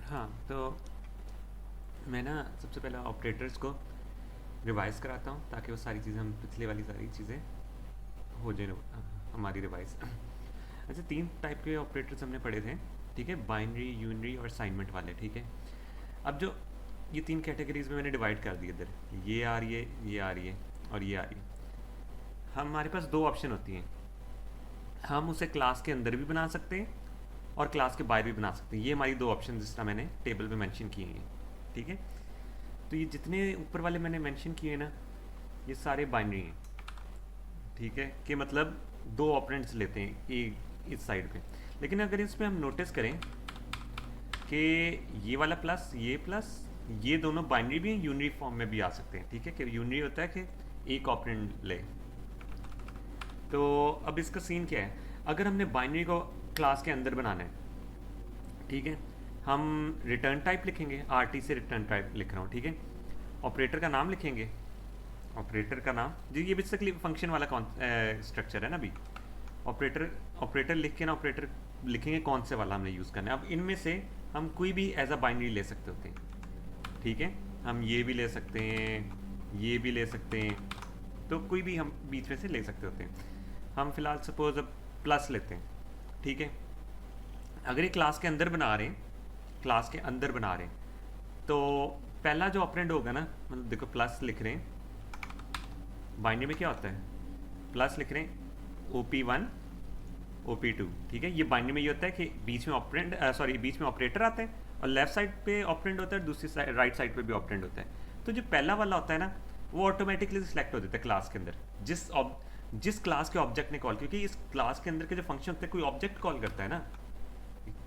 हाँ, तो मैं ना सबसे पहले ऑपरेटर्स को रिवाइज़ कराता हूँ ताकि वो सारी चीज़ें हम पिछले वाली सारी चीज़ें हो जाए हमारी रिवाइज। अच्छा, 3 टाइप के ऑपरेटर्स हमने पढ़े थे, ठीक है? बाइनरी, यूनरी और असाइनमेंट वाले, ठीक है? अब जो ये 3 कैटेगरीज में मैंने डिवाइड कर दिए इधर, ये आ रही है, ये आ रही है और ये आ रही है। हमारे पास 2 ऑप्शन होती हैं, हम उसे क्लास के अंदर भी बना सकते हैं और क्लास के बाहर भी बना सकते हैं। ये हमारी 2 ऑप्शन जिस तरह मैंने टेबल में मेंशन किए हैं, ठीक है? तो ये जितने ऊपर वाले मैंने मेंशन किए हैं ना, ये सारे बाइनरी हैं, ठीक है? कि मतलब 2 ऑपरेंड्स लेते हैं इस साइड पे। लेकिन अगर इसमें हम नोटिस करें कि ये वाला प्लस ये दोनों बाइनरी भी यूनरी फॉर्म में भी आ सकते हैं, ठीक है? कि यूनरी होता है कि एक ऑपरेंड ले। तो अब इसका सीन क्या है, अगर हमने बाइनरी को क्लास के अंदर बनाना है, ठीक है, हम रिटर्न टाइप लिखेंगे, आरटी से रिटर्न टाइप लिख रहा हूँ, ठीक है? ऑपरेटर का नाम लिखेंगे, ऑपरेटर का नाम जी, ये बेसिकली फंक्शन वाला कौन स्ट्रक्चर है ना अभी। ऑपरेटर ऑपरेटर लिख के ना ऑपरेटर लिखेंगे कौन से वाला हमने यूज़ करना है। अब इनमें से हम कोई भी एज अ बाइनरी ले सकते होते हैं, ठीक है? हम ये भी ले सकते हैं, ये भी ले सकते हैं, तो कोई भी हम बीच में से ले सकते होते हैं। हम फिलहाल सपोज अब प्लस लेते हैं, ठीक है? अगर ये क्लास के अंदर बना रहे हैं, क्लास के अंदर बना रहे हैं, तो पहला जो ऑपरेंड होगा ना, मतलब देखो प्लस लिख रहे हैं, बाइनरी में क्या होता है, प्लस लिख रहे हैं OP1 OP2, ठीक है? ये बाइनरी में ये होता है कि बीच में ऑपरेंड बीच में ऑपरेटर आता है और लेफ्ट साइड पे ऑपरेंड होता है, दूसरी साइड राइट साइड पे भी ऑपरेंड होता है। तो जो पहला वाला होता है ना, वो ऑटोमेटिकली सिलेक्ट हो जाता है क्लास के अंदर, जिस क्लास के ऑब्जेक्ट ने कॉल, क्योंकि इस क्लास के अंदर के जो फंक्शन होते हैं कोई ऑब्जेक्ट कॉल करता है ना।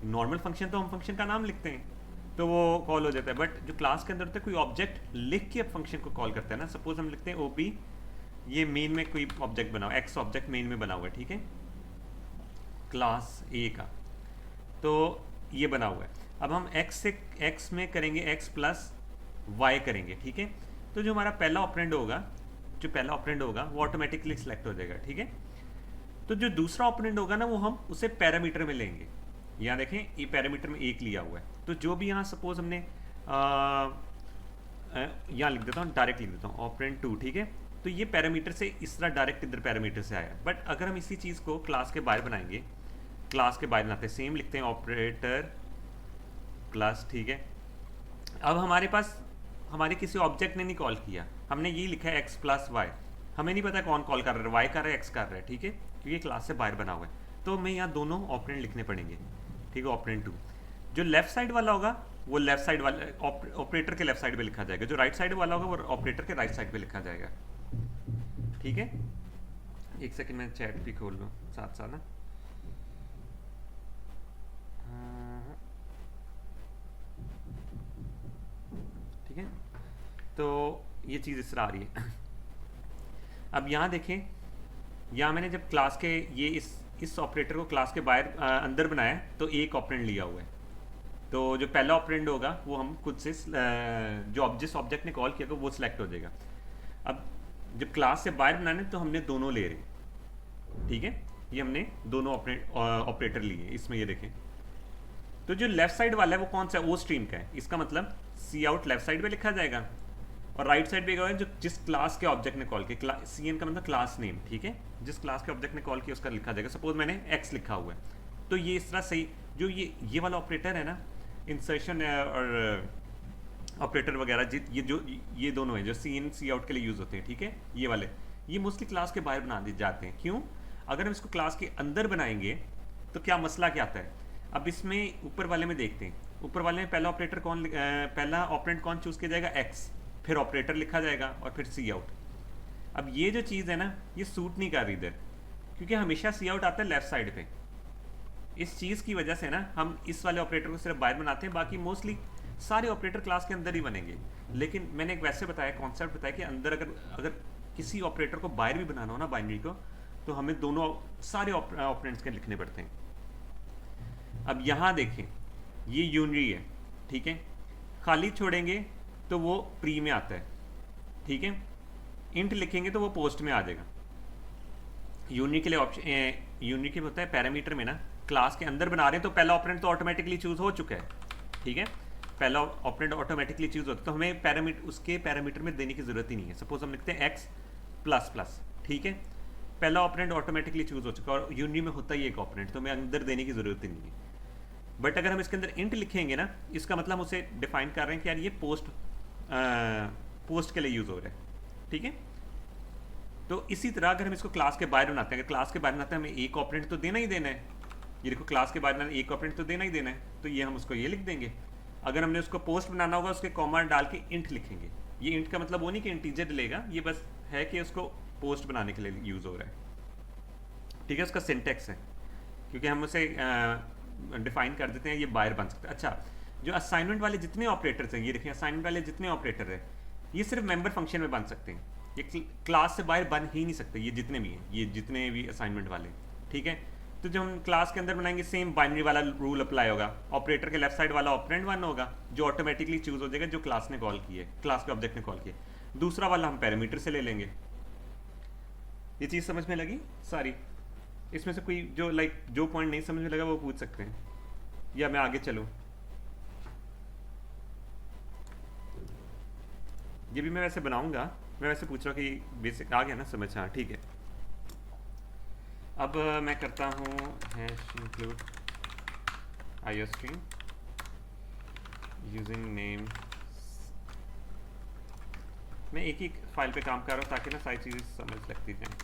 नॉर्मल फंक्शन तो हम फंक्शन का नाम लिखते हैं तो वो कॉल हो जाता है, बट जो क्लास के अंदर होता है कोई ऑब्जेक्ट लिख के फंक्शन को कॉल करता है ना। सपोज हम लिखते हैं OP, ये मेन में कोई ऑब्जेक्ट बना हुआ, एक्स ऑब्जेक्ट मेन में बना हुआ है, ठीक है, क्लास ए का, तो ये बना हुआ है। अब हम एक्स में करेंगे एक्स प्लस वाई करेंगे, ठीक है? तो जो हमारा पहला ऑपरेंड होगा, वो ऑटोमेटिकली सिलेक्ट हो जाएगा, ठीक है? तो जो दूसरा ऑपरेंड होगा ना, वो हम उसे पैरामीटर में लेंगे। यहाँ देखें, ये पैरामीटर में 1 लिया हुआ है, तो जो भी यहाँ सपोज हमने यहाँ लिख देता हूँ, डायरेक्ट लिख देता हूँ ऑपरेंड 2, ठीक है? तो ये पैरामीटर से इस तरह डायरेक्ट इधर पैरामीटर से आया। बट अगर हम इसी चीज़ को क्लास के बाहर बनाएंगे, क्लास के बाहर बनाते हैं, सेम लिखते हैं ऑपरेटर प्लस, ठीक है? अब हमारे पास हमारे किसी ऑब्जेक्ट ने नहीं कॉल किया, हमने ये लिखा है एक्स प्लस वाई, हमें नहीं पता कौन कॉल कर रहा है, वाई कर रहा है एक्स कर रहा है, ठीक है? क्योंकि क्लास से बाहर बना हुआ है, तो हमें यहाँ दोनों ऑपरेंड लिखने पड़ेंगे, ठीक है? ऑपरेंड 2 जो लेफ्ट साइड वाला होगा वो लेफ्ट साइड वाले ऑपरेटर के लेफ्ट साइड पे लिखा जाएगा, जो राइट साइड वाला होगा वो ऑपरेटर के राइट साइड पे लिखा जाएगा, ठीक है? एक सेकंड में चैट भी खोल लूँ साथ साथ ना। ठीक है, तो ये चीज़ इस तरह आ रही है। अब यहाँ देखें, यहाँ मैंने जब क्लास के ये इस ऑपरेटर को क्लास के बाहर अंदर बनाया तो एक ऑपरेंड लिया हुआ है, तो जो पहला ऑपरेंड होगा वो हम खुद से जो जिस ऑब्जेक्ट ने कॉल किया तो वो सिलेक्ट हो जाएगा। अब जब क्लास से बाहर बनाने तो हमने दोनों ले रहे, ठीक है? ये हमने दोनों ऑपरेटर लिए इसमें, ये देखें। तो जो लेफ्ट साइड वाला है वो कौन सा है, ओ स्ट्रीम का है, इसका मतलब सी आउट लेफ्ट साइड पे लिखा जाएगा और राइट साइड पे क्या है, जो जिस क्लास के ऑब्जेक्ट ने कॉल किया, सी एन का मतलब क्लास नेम, ठीक है? जिस क्लास के ऑब्जेक्ट ने कॉल किया उसका लिखा जाएगा। सपोज मैंने एक्स लिखा हुआ है, तो ये इस तरह सही, जो ये वाला ऑपरेटर है ना, इंसर्शन और ऑपरेटर वगैरह, ये दोनों हैं जो सी इन सी आउट के लिए यूज़ होते हैं, ठीक है? ये वाले ये मोस्टली क्लास के बाहर बना दिए जाते हैं। क्यों? अगर हम इसको क्लास के अंदर बनाएंगे तो क्या मसला क्या आता है। अब इसमें ऊपर वाले में देखते हैं, ऊपर वाले में पहला ऑपरेटर पहला ऑपरेंड कौन चूज़ किया जाएगा, एक्स, फिर ऑपरेटर लिखा जाएगा और फिर सी आउट। अब ये जो चीज़ है ना, ये सूट नहीं कर रही इधर, क्योंकि हमेशा सी आउट आता है लेफ्ट साइड पे। इस चीज़ की वजह से ना हम इस वाले ऑपरेटर को सिर्फ बाहर बनाते हैं, बाकी मोस्टली सारे ऑपरेटर क्लास के अंदर ही बनेंगे। लेकिन मैंने एक वैसे बताया, कॉन्सेप्ट बताया कि अंदर अगर किसी ऑपरेटर को बाहर भी बनाना हो ना, बाइनरी को, तो हमें दोनों सारे ऑपरेंड्स के लिखने पड़ते हैं। अब यहाँ देखें, ये यूनरी है, ठीक है? खाली छोड़ेंगे तो वो प्री में आता है, ठीक है? इंट लिखेंगे तो वो पोस्ट में आ जाएगा। यूनरी के लिए ऑप्शन, यूनरी होता है पैरामीटर में ना, क्लास के अंदर बना रहे हैं तो पहला ऑपरेंड तो ऑटोमेटिकली चूज हो चुका है, ठीक है? पहला ऑपरेंड ऑटोमेटिकली चूज होता है, तो हमें पैरामीटर उसके पैरामीटर में देने की ज़रूरत ही नहीं है। सपोज हम लिखते हैं एक्स प्लस प्लस, ठीक है, पहला ऑपरेंड ऑटोमेटिकली चूज हो चुका और यूनियन में होता ही एक ऑपरेंड, तो हमें अंदर देने की ज़रूरत ही नहीं है। बट अगर हम इसके अंदर इंट लिखेंगे ना, इसका मतलब हम उसे डिफाइन कर रहे हैं कि यार ये पोस्ट के लिए यूज़ हो रहा है, ठीक है। तो इसी तरह अगर हम इसको क्लास के बाहर बनाते हैं, अगर क्लास के बाहर बनाते हैं हमें एक ऑपरेंड तो देना ही देना है, ये देखो क्लास के बाहर एक ऑपरेंड तो देना ही देना है, तो ये हम उसको ये लिख देंगे। अगर हमने उसको पोस्ट बनाना होगा उसके कॉमा डाल के इंट लिखेंगे। ये इंट का मतलब वो नहीं कि इंटीजर लेगा, ये बस है कि उसको पोस्ट बनाने के लिए यूज़ हो रहा है, ठीक है। उसका सिंटेक्स है, क्योंकि हम उसे डिफाइन कर देते हैं, ये बाहर बन सकता है। अच्छा, जो असाइनमेंट वाले जितने ऑपरेटर्स हैं, ये देखिए असाइनमेंट वाले जितने ऑपरेटर हैं ये सिर्फ मेंबर फंक्शन में बन सकते हैं, ये क्लास से बाहर बन ही नहीं सकते। ये जितने भी हैं, ये जितने भी असाइनमेंट वाले, ठीक है। तो जो हम क्लास के अंदर बनाएंगे सेम बाइनरी वाला रूल अप्लाई होगा। ऑपरेटर के लेफ्ट साइड वाला ऑपरेंड वन होगा जो ऑटोमेटिकली चूज हो जाएगा जो क्लास ने कॉल की है, क्लास के ऑब्जेक्ट ने कॉल किया। दूसरा वाला हम पैरामीटर से ले लेंगे। ये चीज़ समझ में लगी सारी? इसमें से कोई जो जो पॉइंट नहीं समझ में लगा वो पूछ सकते हैं, या मैं आगे चलूँ? ये भी मैं वैसे बनाऊंगा, मैं वैसे पूछ रहा हूँ कि बेसिक आ गया ना समझ? हाँ ठीक है। अब मैं करता हूँ hash include iostream using name. मैं एक ही फाइल पे काम कर रहा हूँ ताकि ना सारी चीज़ें समझ लगती जाएँ।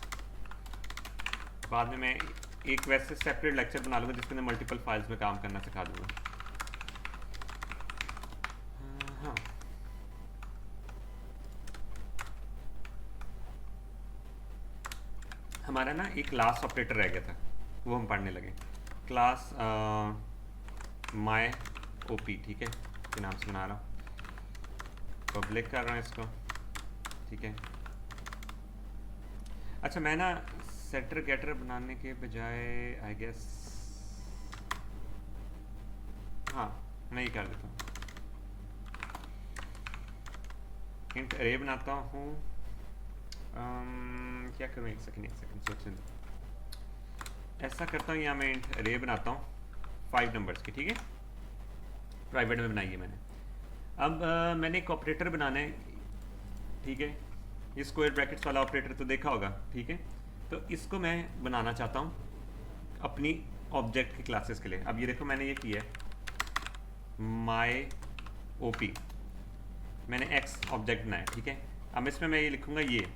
बाद में मैं एक वैसे सेपरेट लेक्चर बना लूँगा जिसके अंदर मल्टीपल फाइल्स में काम करना सिखा दूँगा। हाँ, हमारा ना एक क्लास ऑपरेटर रह गया था, वो हम पढ़ने लगे। क्लास माई ओपी, ठीक है, के नाम से बना रहा हूँ, पब्लिक कर रहा हूँ इसको, ठीक है। अच्छा, मैं ना सेटर गेटर बनाने के बजाय आई गेस हाँ मैं ये कर देता हूँ, इंट अरे बनाता हूँ। क्या करूँ, एक सेकंड सोचने दो। ऐसा करता हूँ, यहाँ मैं इंट अरे बनाता हूँ 5 नंबर्स की, ठीक है, प्राइवेट में बनाई है मैंने। अब मैंने एक ऑपरेटर बनाना है, ठीक है, ये स्क्वायर ब्रैकेट्स वाला ऑपरेटर तो देखा होगा, ठीक है। तो इसको मैं बनाना चाहता हूँ अपनी ऑब्जेक्ट की क्लासेस के लिए। अब ये देखो मैंने ये किया है माई ओपी, मैंने एक्स ऑब्जेक्ट बनाया, ठीक है। अब इसमें मैं ये लिखूँगा ये,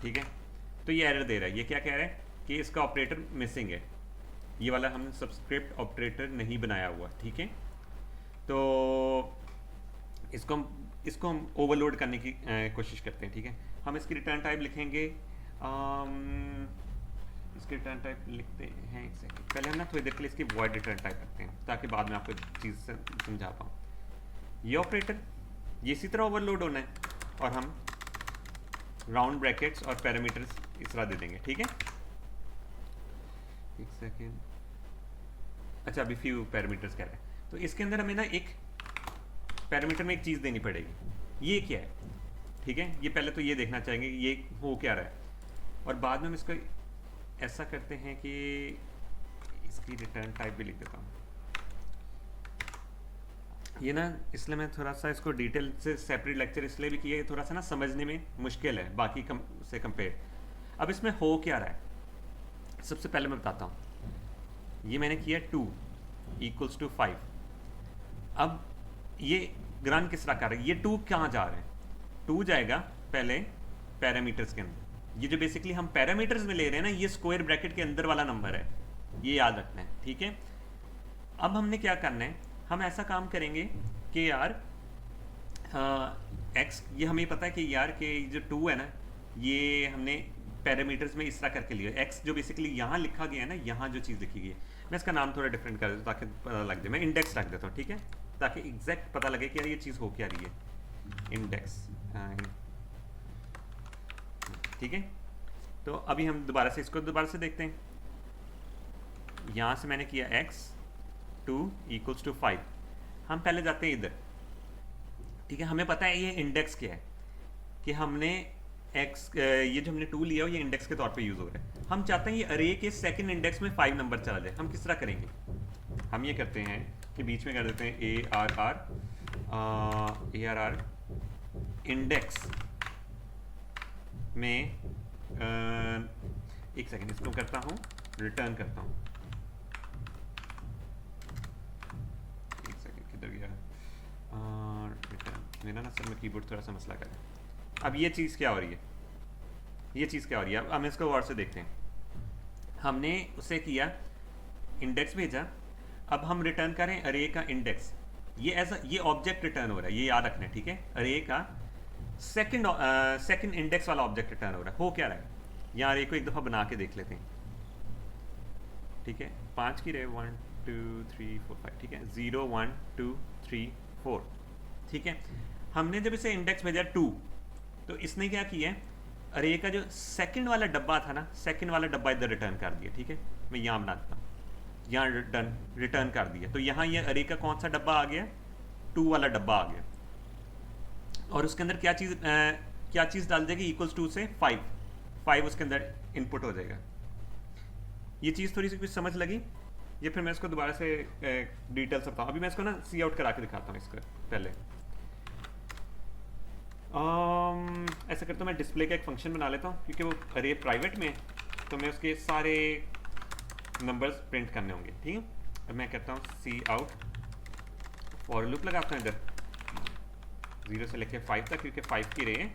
ठीक है। तो ये एरर दे रहा है, ये क्या कह रहा है कि इसका ऑपरेटर मिसिंग है, ये वाला हमने सबस्क्रिप्ट ऑपरेटर नहीं बनाया हुआ, ठीक है। तो इसको हम ओवरलोड करने की कोशिश करते हैं, ठीक है। हम इसकी रिटर्न टाइप लिखेंगे, इसकी रिटर्न टाइप लिखते हैं, एक सेकंड पहले हम ना थोड़ी देर के लिए इसकी वॉइड रिटर्न टाइप करते हैं ताकि बाद में आपको चीज़ समझा पाऊँ। ये ऑपरेटर ये इसी तरह ओवरलोड होना है और हम राउंड ब्रैकेट्स और पैरामीटर्स इस तरह दे देंगे, ठीक है। एक सेकेंड, अच्छा अभी फ्यू पैरामीटर्स कह रहे हैं, तो इसके अंदर हमें ना एक पैरामीटर में एक चीज़ देनी पड़ेगी। ये क्या है, ठीक है, ये पहले तो ये देखना चाहेंगे ये हो क्या रहा है, और बाद में हम इसको ऐसा करते हैं कि इसकी रिटर्न टाइप भी लिख देता हूँ। ये ना इसलिए मैं थोड़ा सा इसको डिटेल से सेपरेट लेक्चर इसलिए भी किया, थोड़ा सा ना समझने में मुश्किल है बाकी से कंपेयर। अब इसमें हो क्या रहा है, सबसे पहले मैं बताता हूँ। ये मैंने किया 2 = 5। अब ये रन किस तरह कर रहा है, ये 2 कहाँ जा रहा है, 2 जाएगा पहले पैरामीटर्स के अंदर। ये जो बेसिकली हम पैरामीटर्स में ले रहे हैं ना, ये स्क्वायर ब्रैकेट के अंदर वाला नंबर है, ये याद रखना है, ठीक है। अब हमने क्या करना है, हम ऐसा काम करेंगे कि यार एक्स, ये हमें पता है कि यार कि जो 2 है ना, ये हमने पैरामीटर्स में इस तरह करके लिया। एक्स जो बेसिकली यहाँ लिखा गया है ना, यहाँ जो चीज़ लिखी गई है, मैं इसका नाम थोड़ा डिफरेंट कर देता हूँ ताकि पता लग जाए। मैं इंडेक्स रख देता हूँ, ठीक है, ताकि एग्जैक्ट पता लगे कि यार ये चीज़ हो क्या रही है, इंडेक्स, ठीक है। तो अभी हम दोबारा से इसको दोबारा से देखते हैं। यहाँ से मैंने किया x 2 = 5। हम पहले जाते हैं इधर, ठीक है। हमें पता है ये इंडेक्स क्या है कि हमने x, ये जो हमने 2 लिया हो ये इंडेक्स के तौर पे यूज़ हो रहा है। हम चाहते हैं ये अरे के सेकंड इंडेक्स में 5 नंबर चला जाए। हम किस तरह करेंगे, हम ये करते हैं के बीच में कर देते हैं ARR इंडेक्स में एक सेकेंड इसको करता हूँ, रिटर्न करता हूँ। एक सेकेंड किधर गया? रिटर्न मेरा ना सर में कीबोर्ड थोड़ा सा मसला कर रहा है। अब ये चीज़ क्या हो रही है, ये चीज़ क्या हो रही है? अब हम इसको और से देखते हैं। हमने उसे किया, इंडेक्स भेजा, अब हम रिटर्न करें अरे का इंडेक्स। ये ऐसा ये ऑब्जेक्ट रिटर्न हो रहा है, ये याद रखना है, ठीक है? अरे का सेकंड इंडेक्स वाला ऑब्जेक्ट रिटर्न हो रहा है। हो क्या रहा है यहाँ? अरे को एक दफ़ा बना के देख लेते हैं, ठीक है? 5 की रहे, 1 2 3 4 5, ठीक है? 0 1 2 3 4, ठीक है? हमने जब इसे इंडेक्स भेजा 2, तो इसने क्या किया है, अरे का जो सेकंड वाला डब्बा था ना, सेकंड वाला डब्बा इधर रिटर्न कर दिया, ठीक है? मैं यहाँ बना देता हूँ, यहाँ रिटर्न कर दिया। तो यहाँ ये अरे का कौन सा डब्बा आ गया? 2 वाला डब्बा आ गया। और उसके अंदर क्या चीज़ डाल देगी? इक्वल्स टू से 5 उसके अंदर इनपुट हो जाएगा। ये चीज़ थोड़ी सी कुछ समझ लगी? ये फिर मैं इसको दोबारा से डिटेल से बताऊँ। अभी मैं इसको ना सी आउट करा के दिखाता हूँ इसको पहले। ऐसा करता हूँ, मैं डिस्प्ले का एक फंक्शन बना लेता हूँ, क्योंकि वो अरे प्राइवेट में है तो मैं उसके सारे नंबर्स प्रिंट करने होंगे, ठीक है? अब मैं कहता हूँ सी आउट, फॉर लूप लगाता हूँ इधर 0 से लेके 5 तक, क्योंकि 5 की रे है,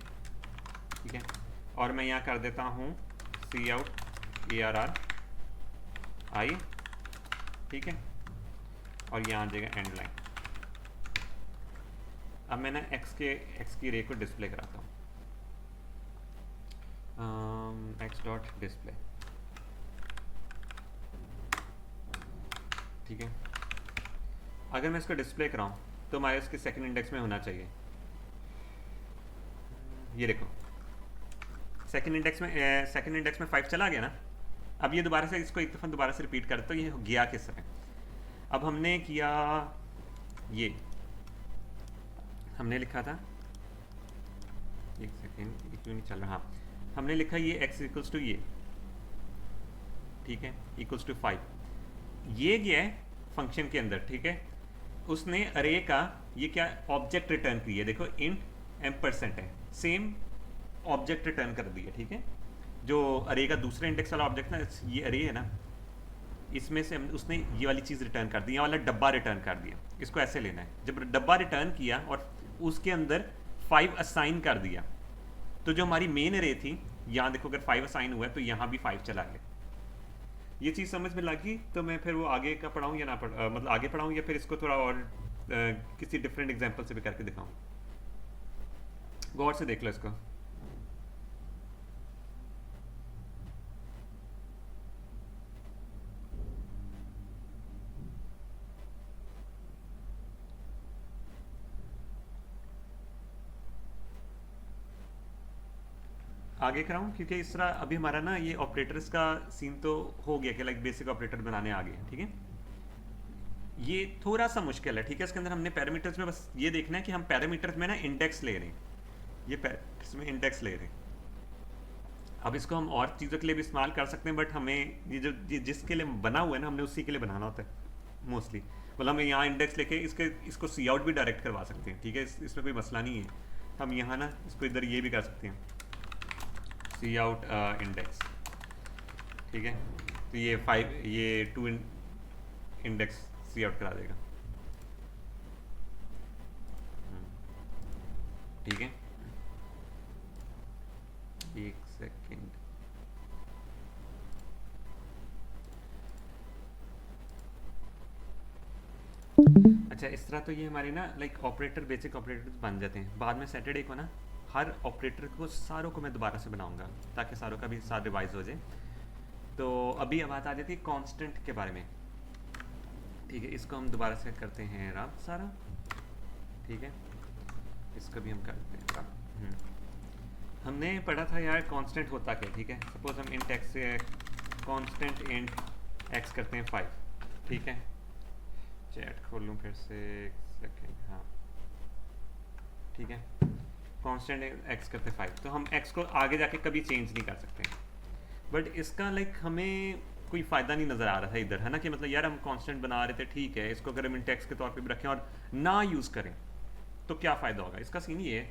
ठीक है? और मैं यहाँ कर देता हूँ सी आउट ARR आई, ठीक है? और यहाँ आ जाएगा एंड लाइन। अब मैं ना x की रे को डिस्प्ले कराता हूँ, x डॉट डिस्प्ले, ठीक है? अगर मैं इसको डिस्प्ले कराऊँ तो हमारे इसके सेकंड इंडेक्स में होना चाहिए, ये देखो सेकंड इंडेक्स में 5 चला गया ना। अब ये दोबारा से इसको एक दफ़ा दोबारा से रिपीट करते, तो ये गया किस तरह? अब हमने किया, ये हमने लिखा था, एक सेकेंड, ये क्यों नहीं चल रहा? हाँ, हमने लिखा ये x इक्वल्स टू ये, ठीक है, इक्वल्स टू 5। ये गया है फंक्शन के अंदर, ठीक है? उसने अरे का ये क्या ऑब्जेक्ट रिटर्न किया, देखो इंट m% है, सेम ऑब्जेक्ट रिटर्न कर दिया, ठीक है? जो अरे का दूसरा इंडेक्स वाला ऑब्जेक्ट ना, ये अरे है ना, इसमें से उसने ये वाली चीज़ रिटर्न कर दी, ये वाला डब्बा रिटर्न कर दिया। इसको ऐसे लेना है, जब डब्बा रिटर्न किया और उसके अंदर 5 असाइन कर दिया, तो जो हमारी मेन अरे थी, यहाँ देखो अगर 5 असाइन हुआ है तो यहाँ भी 5 चला गया। ये चीज़ समझ में लगी? तो मैं फिर वो आगे का पढ़ाऊँ या ना मतलब आगे पढ़ाऊँ, या फिर इसको थोड़ा और किसी डिफरेंट एग्जाम्पल से भी करके दिखाऊँ? गौर से देख लो इसको। आगे कराऊँ, क्योंकि इस तरह अभी हमारा ना ये ऑपरेटर्स का सीन तो हो गया कि लाइक बेसिक ऑपरेटर बनाने आ गए, ठीक है? ये थोड़ा सा मुश्किल है, ठीक है? इसके अंदर हमने पैरामीटर्स में बस ये देखना है कि हम पैरामीटर्स में ना इंडेक्स ले रहे हैं, ये इसमें इंडेक्स ले रहे हैं। अब इसको हम और चीज़ों के लिए भी इस्तेमाल कर सकते हैं, बट हमें ये जिसके लिए बना हुआ है ना, हमने उसी के लिए बनाना होता है मोस्टली। मतलब हम यहाँ इंडेक्स लेके इसको सी आउट भी डायरेक्ट करवा सकते हैं, ठीक है? इसमें कोई मसला नहीं है। हम यहाँ ना इसको इधर ये भी कर सकते हैं, सी आउट इंडेक्स, ठीक है? तो ये 2 इंडेक्स सी आउट करा देगा, ठीक है? एक सेकेंड, अच्छा इस तरह तो ये हमारे ना लाइक ऑपरेटर, बेसिक ऑपरेटर बन जाते हैं। बाद में सैटरडे को ना हर ऑपरेटर को सारों को मैं दोबारा से बनाऊंगा, ताकि सारों का भी साथ रिवाइज हो जाए। तो अभी बात आ जाती है कांस्टेंट के बारे में, ठीक है? इसको हम दोबारा से करते हैं रब सारा, ठीक है? इसको भी हम करते हैं रब। हमने पढ़ा था यार कांस्टेंट होता क्या, ठीक है? सपोज हम इंट एक्स से कांस्टेंट इंट एक्स करते हैं 5, ठीक है? चैट खोल लूँ फिर से, एक सेकेंड, हाँ ठीक है? कांस्टेंट एक्स करते 5, तो हम एक्स को आगे जाके कभी चेंज नहीं कर सकते, बट इसका लाइक हमें कोई फ़ायदा नहीं नज़र आ रहा था इधर, है ना, कि मतलब यार हम कांस्टेंट बना रहे थे, ठीक है, इसको अगर हम इंडेक्स के तौर पे भी रखें और ना यूज़ करें तो क्या फ़ायदा होगा। इसका सीन ये है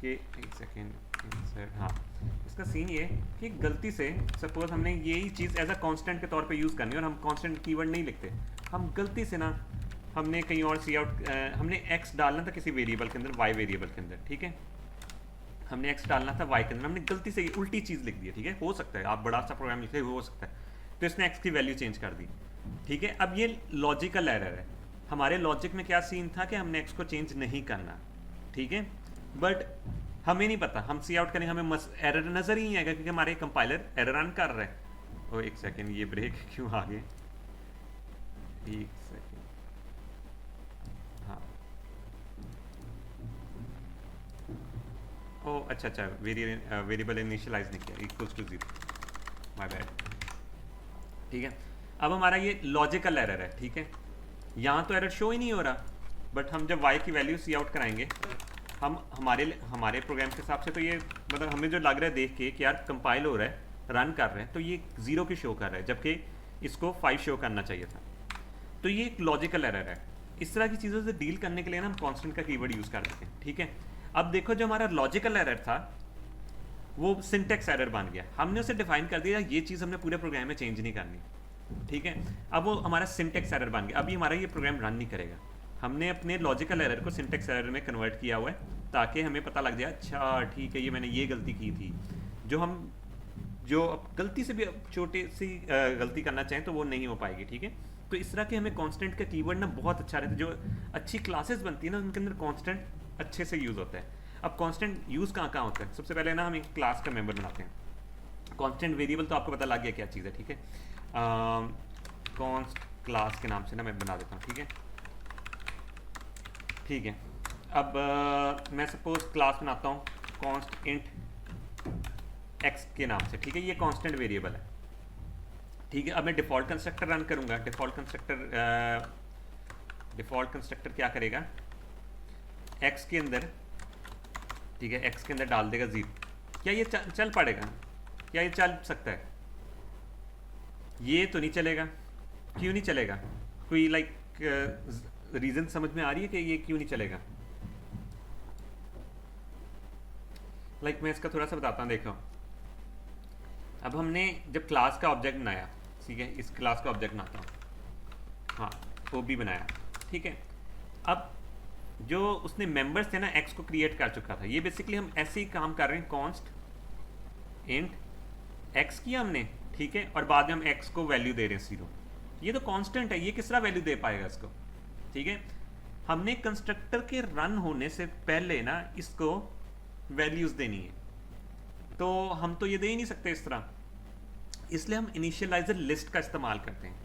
कि एक सेकेंड, हाँ, इसका सीन ये है कि गलती से सपोज हमने यही चीज़ एज अ कांस्टेंट के तौर पे यूज़ करनी है और हम कांस्टेंट कीवर्ड नहीं लिखते, हम गलती से ना हमने कहीं और सी आउट, हमने एक्स डालना था किसी वेरिएबल के अंदर, वाई वेरिएबल के अंदर, ठीक है, हमने एक्स डालना था वाई के अंदर, हमने गलती से उल्टी चीज़ लिख दी, ठीक है, हो सकता है आप बड़ा सा प्रोग्राम लिखे, हो सकता है, तो इसने एक्स की वैल्यू चेंज कर दी, ठीक है। अब ये लॉजिकल एरर है, हमारे लॉजिक में क्या सीन था कि हमने एक्स को चेंज नहीं करना, ठीक है, बट हमें नहीं पता, हम सी आउट करेंगे, हमें एरर नज़र ही नहीं आएगा क्योंकि हमारे कंपाइलर एरर रन कर रहा है। और एक सेकेंड, ये ब्रेक क्यों आ गए, एक सेकेंड, हाँ, ओ अच्छा, वेरिएबल इनिशियलाइज नहीं किया, इक्वल्स टू 0, माय बैड, ठीक है। अब हमारा ये लॉजिकल एरर है, ठीक है, यहाँ तो एरर शो ही नहीं हो रहा, बट हम जब y की वैल्यू सी आउट कराएंगे, हम हमारे प्रोग्राम के हिसाब से तो ये मतलब हमें जो लग रहा है देख के कि यार कंपाइल हो रहा है, रन कर रहे हैं, तो ये 0 की शो कर रहा है जबकि इसको 5 शो करना चाहिए था, तो ये एक लॉजिकल एरर है। इस तरह की चीज़ों से डील करने के लिए ना हम कॉन्स्टेंट का कीवर्ड यूज़ कर देते हैं, ठीक है। अब देखो जो हमारा लॉजिकल एरर था वो सिंटेक्स एरर बन गया, हमने उसे डिफाइन कर दिया, ये चीज़ हमने पूरे प्रोग्राम में चेंज नहीं करनी, ठीक है। अब वो हमारा सिंटेक्स एरर बन गया, अभी हमारा ये प्रोग्राम रन नहीं करेगा, हमने अपने लॉजिकल एरर को सिंटेक्स एरर में कन्वर्ट किया हुआ है ताकि हमें पता लग जाए, अच्छा ठीक है, ये मैंने ये गलती की थी, जो अब गलती से भी छोटी सी गलती करना चाहें तो वो नहीं हो पाएगी, ठीक है। तो इस तरह के हमें कांस्टेंट का कीवर्ड ना बहुत अच्छा रहता है, जो अच्छी क्लासेस बनती है ना उनके अंदर कांस्टेंट अच्छे से यूज़ होता है। अब कांस्टेंट यूज़ कहाँ कहाँ होता है, सबसे पहले ना हम एक क्लास का मेंबर बनाते हैं, कांस्टेंट वेरिएबल तो आपको पता लग गया क्या चीज़ है, ठीक है, कॉन्स्ट क्लास के नाम से ना मैं बना देता हूँ, ठीक है, ठीक है। अब मैं सपोज क्लास बनाता हूँ कॉन्स्ट इंट एक्स के नाम से, ठीक है, ये कांस्टेंट वेरिएबल है, ठीक है। अब मैं डिफ़ॉल्ट कंस्ट्रक्टर रन करूँगा, डिफ़ॉल्ट कंस्ट्रक्टर क्या करेगा, एक्स के अंदर, ठीक है, एक्स के अंदर डाल देगा 0, क्या ये चल पड़ेगा, क्या ये चल सकता है, ये तो नहीं चलेगा, क्यों नहीं चलेगा, कोई रीज़न समझ में आ रही है कि ये क्यों नहीं चलेगा। मैं इसका थोड़ा सा बताता हूँ, देखो, अब हमने जब क्लास का ऑब्जेक्ट बनाया, ठीक है, इस क्लास का ऑब्जेक्ट बनाता हूँ, हाँ, वो भी बनाया, ठीक है। अब जो उसने मेंबर्स थे ना एक्स को क्रिएट कर चुका था, ये बेसिकली हम ऐसे ही काम कर रहे हैं, कॉन्स्ट इंट एक्स किया हमने, ठीक है, और बाद में हम एक्स को वैल्यू दे रहे हैं 0, ये तो कांस्टेंट है, ये किस तरह वैल्यू दे पाएगा इसको, ठीक है। हमने कंस्ट्रक्टर के रन होने से पहले ना इसको वैल्यूज देनी है, तो हम तो ये दे ही नहीं सकते इस तरह, इसलिए हम इनिशियलाइजर लिस्ट का इस्तेमाल करते हैं,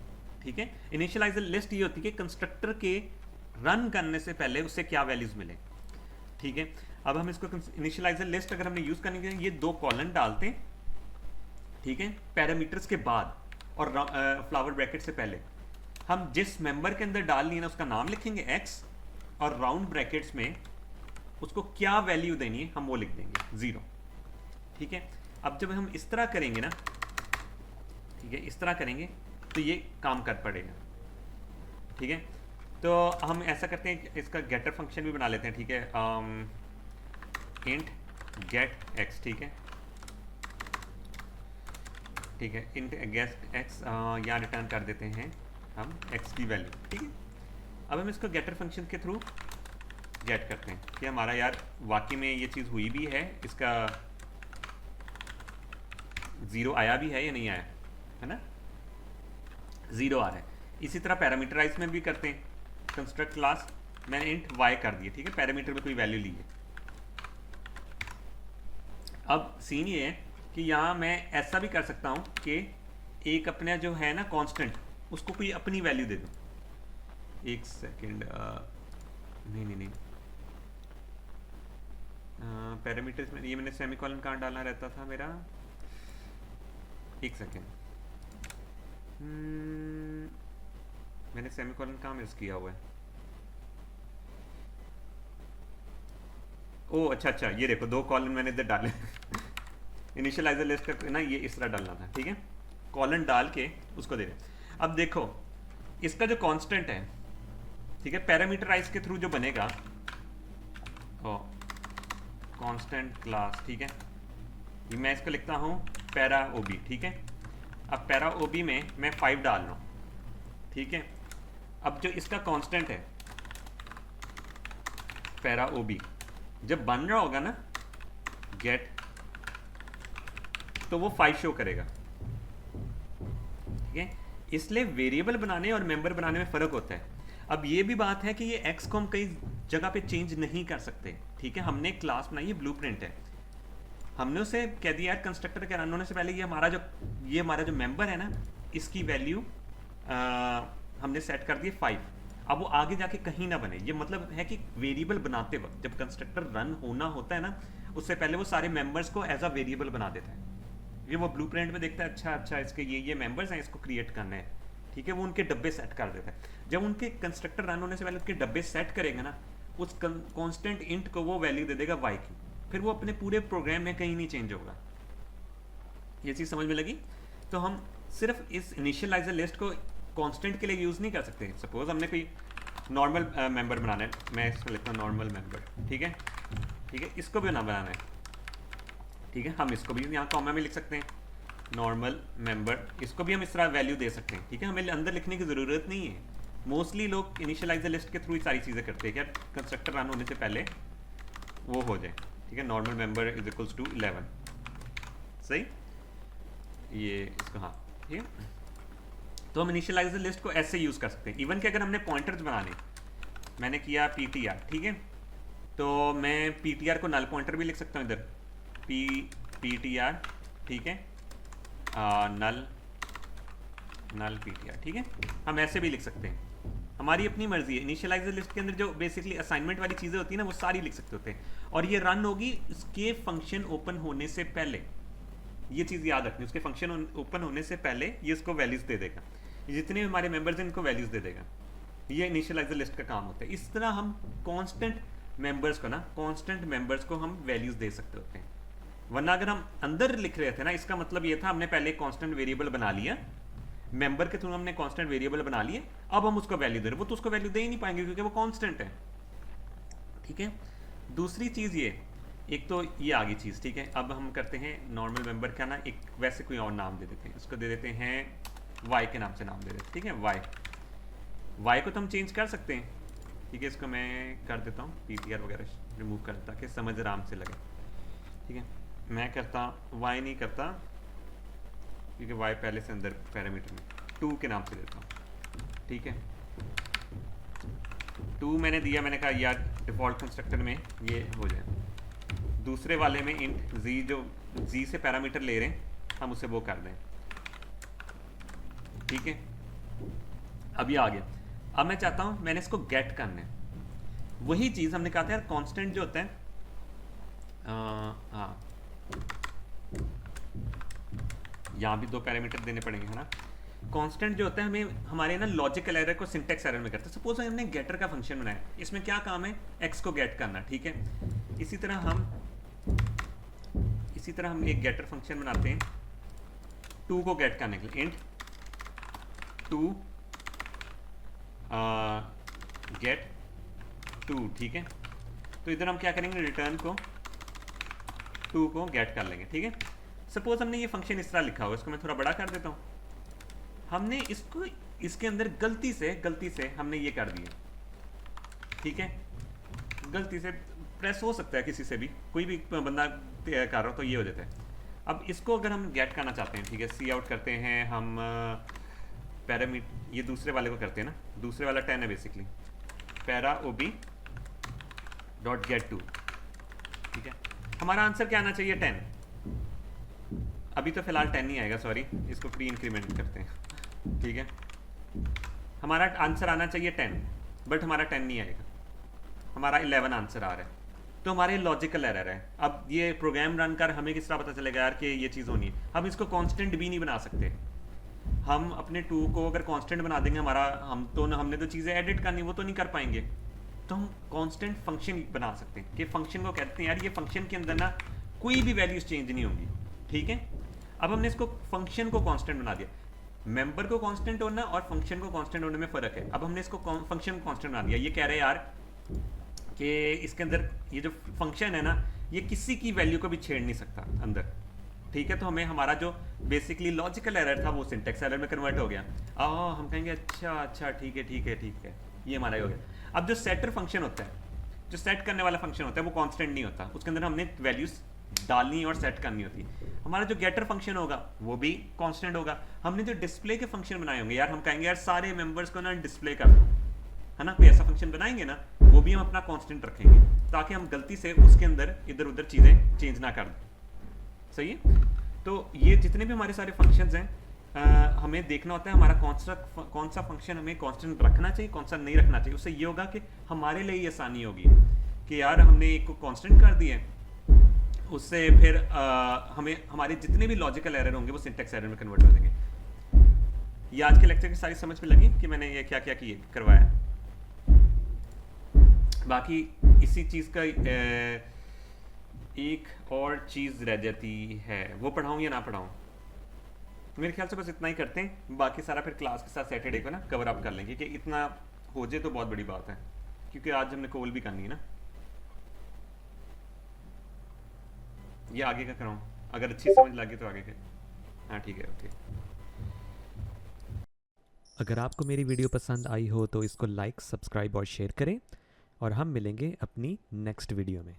ठीक है। इनिशियलाइजर लिस्ट ये होती है कि कंस्ट्रक्टर के रन करने से पहले उससे क्या वैल्यूज मिले, ठीक है। अब हम इसको इनिशियलाइजर लिस्ट अगर हमने यूज करने के लिए ये 2 कॉलन डालते हैं, ठीक है, पैरामीटर्स के बाद और फ्लावर ब्रैकेट से पहले हम जिस मेंबर के अंदर डाल लिए ना उसका नाम लिखेंगे x, और राउंड ब्रैकेट्स में उसको क्या वैल्यू देनी है हम वो लिख देंगे 0, ठीक है। अब जब हम इस तरह करेंगे ना, ठीक है, इस तरह करेंगे तो ये काम कर पड़ेगा, ठीक है। तो हम ऐसा करते हैं, इसका गेटर फंक्शन भी बना लेते हैं, ठीक है, इंट गेट एक्स, ठीक है, ठीक है, इंट गेट एक्स, यहाँ रिटर्न कर देते हैं हम एक्स की वैल्यू, ठीक है। अब हम इसको गेटर फंक्शन के थ्रू गेट करते हैं कि हमारा यार वाकई में ये चीज़ हुई भी है, इसका 0 आया भी है या नहीं आया, है ना, 0 आ रहा है। इसी तरह पैरामीटराइज में भी करते हैं, कंस्ट्रक्ट क्लास मैंने इंट y कर दिया, ठीक है, पैरामीटर में कोई वैल्यू ली है। अब सीन ये है कि यहाँ मैं ऐसा भी कर सकता हूँ कि एक अपना जो है ना कांस्टेंट, उसको कोई अपनी वैल्यू दे दूँ, एक सेकेंड, नहीं, पैरामीटर्स में ये मैंने सेमीकोलन कहाँ डालना रहता था मेरा, एक सेकेंड, मैंने सेमीकोलन कहाँ मिस किया हुआ है, ओ अच्छा, ये देखो 2 कॉलन मैंने इधर डाले इनिशियलाइजर लिस्ट ना, ये इस तरह डालना था, ठीक है, कॉलन डाल के उसको दे रहे। अब देखो इसका जो कांस्टेंट है, ठीक है, पैरामीटराइज के थ्रू जो बनेगा कांस्टेंट क्लास, ठीक है, ये मैं इसको लिखता हूँ पैरा ओबी, ठीक है। अब पैरा ओबी में मैं 5 डाल रहा हूँ, ठीक है। अब जो इसका कांस्टेंट है पैरा ओबी जब बन रहा होगा ना गेट, तो वो 5 शो करेगा, ठीक है। इसलिए वेरिएबल बनाने और मेंबर बनाने में फ़र्क होता है। अब ये भी बात है कि ये एक्स को हम कई जगह पे चेंज नहीं कर सकते, ठीक है। हमने एक क्लास बनाई है, ब्लूप्रिंट है, हमने उसे कह दिया यार कंस्ट्रक्टर के रन होने से पहले ये हमारा जो मेंबर है ना, इसकी वैल्यू हमने सेट कर दी 5। अब वो आगे जाके कहीं ना बने, ये मतलब है कि वेरिएबल बनाते वक्त जब कंस्ट्रक्टर रन होना होता है ना, उससे पहले वो सारे मेंबर्स को एज अ वेरिएबल बना देता है। ये वो ब्लूप्रिंट में देखता है अच्छा इसके ये मेंबर्स हैं, इसको क्रिएट करने हैं, ठीक है। वो उनके डब्बे सेट कर देता है। जब उनके कंस्ट्रक्टर रन होने से पहले उनके डब्बे सेट करेगा ना, उस कांस्टेंट इंट को वो वैल्यू दे देगा y की, फिर वो अपने पूरे प्रोग्राम में कहीं नहीं चेंज होगा। ये चीज़ समझ में लगी? तो हम सिर्फ इस इनिशियलाइजर लिस्ट को कांस्टेंट के लिए यूज़ नहीं कर सकते। सपोज हमने कोई नॉर्मल मेंबर बनाना है, मैं इसको लिखता हूँ नॉर्मल मेंबर, ठीक है, ठीक है। इसको भी ना बनाना है, ठीक है, हम इसको भी यहाँ कॉमा में लिख सकते हैं नॉर्मल मेंबर, इसको भी हम इस तरह वैल्यू दे सकते हैं, ठीक है। हमें अंदर लिखने की ज़रूरत नहीं है। मोस्टली लोग इनिशियलाइजर लिस्ट के थ्रू ही सारी चीज़ें करते हैं, क्या कंस्ट्रक्टर रन होने से पहले वो हो जाए, ठीक है। Normal member is equals to 11, सही, ये इसको, हाँ, ठीक है। तो हम इनिशियलाइजर लिस्ट को ऐसे यूज़ कर सकते हैं। इवन कि अगर हमने पॉइंटर्स बनाने, मैंने किया ptr, ठीक है, तो मैं ptr को नल पॉइंटर भी लिख सकता हूँ इधर, ptr, ठीक है, नल ptr, ठीक है। हम ऐसे भी लिख सकते हैं, हमारी अपनी मर्जी है। इनिशियलाइजर लिस्ट के अंदर जो बेसिकली असाइनमेंट वाली चीज़ें होती है ना, वो सारी लिख सकते होते हैं, और ये रन होगी इसके फंक्शन ओपन होने से पहले। ये चीज़ याद रखनी, उसके फंक्शन ओपन होने से पहले ये उसको वैल्यूज दे देगा, जितने हमारे मेंबर्स हैं इनको वैल्यूज दे देगा। ये इनिशियलाइजर लिस्ट का काम होता है। इस तरह हम कांस्टेंट मेंबर्स को हम वैल्यूज दे सकते होते हैं। वरना अगर हम अंदर लिख रहे थे ना, इसका मतलब ये था हमने पहले कांस्टेंट वेरिएबल बना लिया, मेंबर के थ्रू हमने कांस्टेंट वेरिएबल बना लिए, अब हम उसको वैल्यू दे रहे, वो तो उसको वैल्यू दे ही नहीं पाएंगे क्योंकि वो कांस्टेंट है, ठीक है। दूसरी चीज़ ये, एक तो ये आ गई चीज़, ठीक है। अब हम करते हैं नॉर्मल मेंबर का ना एक वैसे कोई और नाम दे देते हैं, इसको दे देते हैं y के नाम से नाम दे देते हैं, ठीक है। y को तो हम चेंज कर सकते हैं, ठीक है। इसको मैं कर देता हूँ ptr वगैरह रिमूव कर, ताकि समझ आराम से लगे, ठीक है। मैं करता y नहीं करता क्योंकि y पहले से अंदर पैरामीटर में 2 के नाम से देता हूँ, ठीक है। 2 मैंने दिया, मैंने कहा यार डिफ़ॉल्ट कंस्ट्रक्टर में ये हो जाए। दूसरे वाले में इंट z, जो z से पैरामीटर ले रहे हैं हम उसे वो कर दें, ठीक है। अब ये आ गया। अब मैं चाहता हूँ, मैंने इसको गेट करना है, वही चीज़ हमने कहा था यार कांस्टेंट जो होता है, हाँ, यहाँ भी 2 पैरामीटर देने पड़ेंगे, है ना। कांस्टेंट जो होता है हमें हमारे ना लॉजिकल एरर को सिंटेक्स एरर में करता है। सपोज हमने गेटर का फंक्शन बनाया, इसमें क्या काम है, एक्स को गेट करना, ठीक है। इसी तरह हम एक गेटर फंक्शन बनाते हैं 2 को गेट करने के लिए, इंट 2 गेट 2, ठीक है। तो इधर हम क्या करेंगे, रिटर्न को 2 को गेट कर लेंगे, ठीक है। सपोज हमने ये फंक्शन इस तरह लिखा हुआ, इसको मैं थोड़ा बड़ा कर देता हूँ। हमने इसको इसके अंदर गलती से हमने ये कर दिया, ठीक है। गलती से प्रेस हो सकता है, किसी से भी कोई भी बंदा कर रहा हो तो ये हो जाता है। अब इसको अगर हम गेट करना चाहते हैं, ठीक है, सी आउट करते हैं हम पैरामीटर, ये दूसरे वाले को करते हैं ना, दूसरे वाला 10 है बेसिकली, पैरा ओबी डॉट गेट 2, ठीक है। हमारा आंसर क्या आना चाहिए, 10। अभी तो फिलहाल 10 नहीं आएगा, सॉरी, इसको प्री इंक्रीमेंट करते हैं, ठीक है। हमारा आंसर आना चाहिए 10, बट हमारा 10 नहीं आएगा, हमारा 11 आंसर आ रहा है, तो हमारे लॉजिकल एरर है। अब ये प्रोग्राम रन कर हमें किस तरह पता चलेगा यार कि ये चीज़ होनी है। हम इसको कांस्टेंट भी नहीं बना सकते। हम अपने 2 को अगर कांस्टेंट बना देंगे, हमने तो चीज़ें एडिट करनी, वो तो नहीं कर पाएंगे। तो हम कांस्टेंट फंक्शन बना सकते हैं कि फंक्शन को कहते हैं यार ये फंक्शन के अंदर ना कोई भी वैल्यूज चेंज नहीं होंगी, ठीक है। अब हमने इसको फंक्शन को कांस्टेंट बना दिया। मेंबर को कांस्टेंट होना और फंक्शन को कांस्टेंट होने में फ़र्क है। अब हमने इसको फंक्शन को कांस्टेंट बना दिया। ये कह रहे हैं यार कि इसके अंदर ये जो फंक्शन है ना, ये किसी की वैल्यू को भी छेड़ नहीं सकता अंदर। ठीक है, तो हमें हमारा जो बेसिकली लॉजिकल एरर था वो सिंटेक्स एरर में कन्वर्ट हो गया। हम कहेंगे अच्छा अच्छा ठीक है ठीक है ठीक है, ये हमारा ही हो गया। अब जो सेटर फंक्शन होता है, जो सेट करने वाला फंक्शन होता है, वो कांस्टेंट नहीं होता, उसके अंदर हमने वैल्यूज डालनी और सेट करनी होती। हमारा जो गेटर फंक्शन होगा वो भी कांस्टेंट होगा। हमने जो डिस्प्ले के फंक्शन बनाए होंगे, यार हम कहेंगे यार सारे मेंबर्स को ना डिस्प्ले कर दो, है ना, कोई ऐसा फंक्शन बनाएंगे ना, वो भी हम अपना कांस्टेंट रखेंगे ताकि हम गलती से उसके अंदर इधर उधर चीज़ें चेंज ना कर दें। सही है। तो ये जितने भी हमारे सारे फंक्शंस हैं, हमें देखना होता है हमारा कौन सा फंक्शन हमें कांस्टेंट रखना चाहिए, कौन सा नहीं रखना चाहिए। उससे ये होगा कि हमारे लिए ये आसानी होगी कि यार हमने एक को कांस्टेंट कर दिया है, उससे फिर हमें हमारे जितने भी लॉजिकल एरर होंगे वो सिंटेक्स एरर में कन्वर्ट हो जाएंगे। ये आज के लेक्चर की सारी समझ में लगी कि मैंने ये क्या क्या किए करवाया। बाकी इसी चीज़ का एक और चीज़ रह जाती है, वो पढ़ाऊँ या ना पढ़ाऊँ। मेरे ख्याल से बस इतना ही करते हैं, बाकी सारा फिर क्लास के साथ सैटरडे को ना कवर अप कर लेंगे कि इतना हो जाए तो बहुत बड़ी बात है, क्योंकि आज हमने कोल भी करनी है ना। ये आगे का कराऊँ, अगर अच्छी समझ लगी तो आगे के। हाँ ठीक है, ओके। अगर आपको मेरी वीडियो पसंद आई हो तो इसको लाइक, सब्सक्राइब और शेयर करें, और हम मिलेंगे अपनी नेक्स्ट वीडियो में।